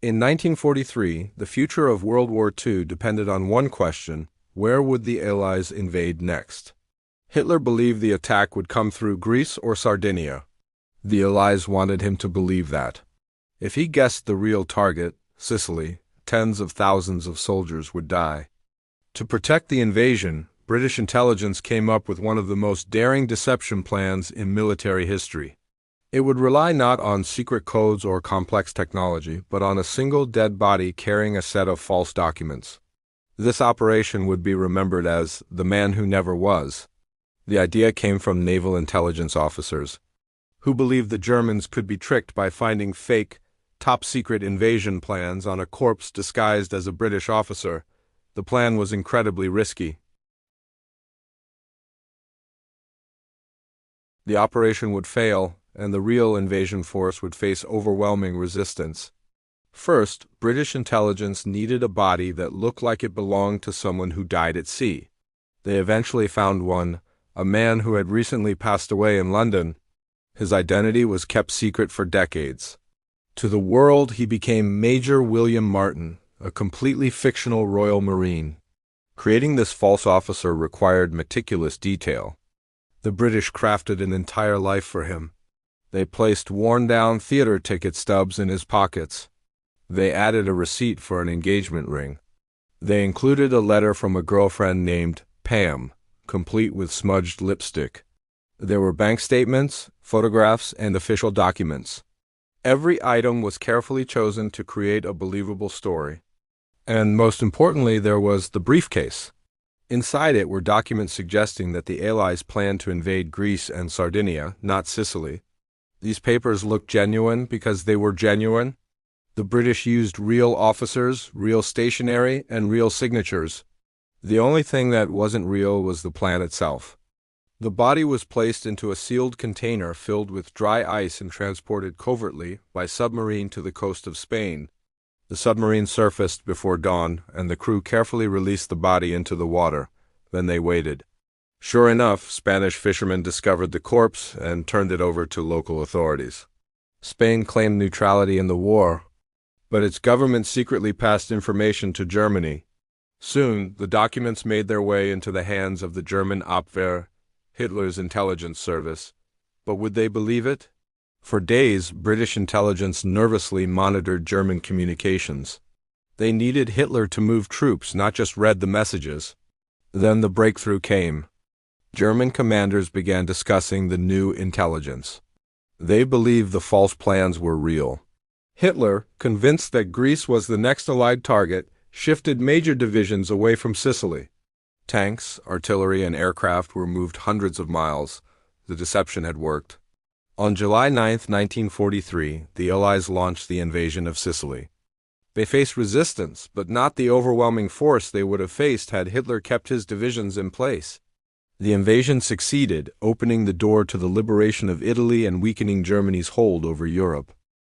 In 1943, the future of World War II depended on one question: where would the Allies invade next? Hitler believed the attack would come through Greece or Sardinia. The Allies wanted him to believe that. If he guessed the real target, Sicily, tens of thousands of soldiers would die. To protect the invasion, British intelligence came up with one of the most daring deception plans in military history. It would rely not on secret codes or complex technology, but on a single dead body carrying a set of false documents. This operation would be remembered as the man who never was. The idea came from naval intelligence officers, who believed the Germans could be tricked by finding fake, top-secret invasion plans on a corpse disguised as a British officer. The plan was incredibly risky. The operation would fail, and the real invasion force would face overwhelming resistance. First, British intelligence needed a body that looked like it belonged to someone who died at sea. They eventually found one, a man who had recently passed away in London. His identity was kept secret for decades. To the world, he became Major William Martin, a completely fictional Royal Marine. Creating this false officer required meticulous detail. The British crafted an entire life for him. They placed worn-down theater ticket stubs in his pockets. They added a receipt for an engagement ring. They included a letter from a girlfriend named Pam, complete with smudged lipstick. There were bank statements, photographs, and official documents. Every item was carefully chosen to create a believable story. And most importantly, there was the briefcase. Inside it were documents suggesting that the Allies planned to invade Greece and Sardinia, not Sicily. These papers looked genuine because they were genuine. The British used real officers, real stationery, and real signatures. The only thing that wasn't real was the plan itself. The body was placed into a sealed container filled with dry ice and transported covertly by submarine to the coast of Spain. The submarine surfaced before dawn, and the crew carefully released the body into the water. Then they waited. Sure enough, Spanish fishermen discovered the corpse and turned it over to local authorities. Spain claimed neutrality in the war, but its government secretly passed information to Germany. Soon, the documents made their way into the hands of the German Abwehr, Hitler's intelligence service. But would they believe it? For days, British intelligence nervously monitored German communications. They needed Hitler to move troops, not just read the messages. Then the breakthrough came. German commanders began discussing the new intelligence. They believed the false plans were real. Hitler, convinced that Greece was the next Allied target, shifted major divisions away from Sicily. Tanks, artillery, and aircraft were moved hundreds of miles. The deception had worked. On July 9, 1943, the Allies launched the invasion of Sicily. They faced resistance, but not the overwhelming force they would have faced had Hitler kept his divisions in place. The invasion succeeded, opening the door to the liberation of Italy and weakening Germany's hold over Europe.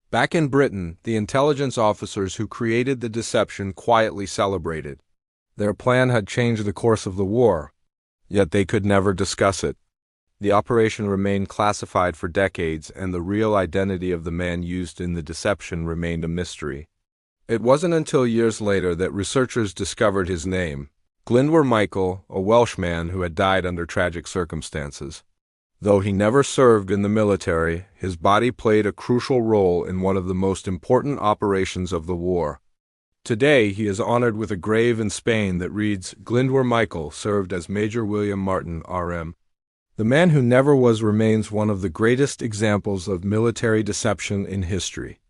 Back in Britain, the intelligence officers who created the deception quietly celebrated. Their plan had changed the course of the war, yet they could never discuss it. The operation remained classified for decades, and the real identity of the man used in the deception remained a mystery. It wasn't until years later that researchers discovered his name. Glyndwr Michael, a Welshman who had died under tragic circumstances. Though he never served in the military, his body played a crucial role in one of the most important operations of the war. Today, he is honored with a grave in Spain that reads, Glyndwr Michael served as Major William Martin, R.M. The man who never was remains one of the greatest examples of military deception in history.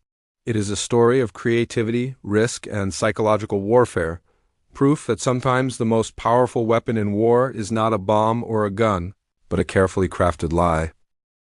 It is a story of creativity, risk, and psychological warfare, proof that sometimes the most powerful weapon in war is not a bomb or a gun, but a carefully crafted lie.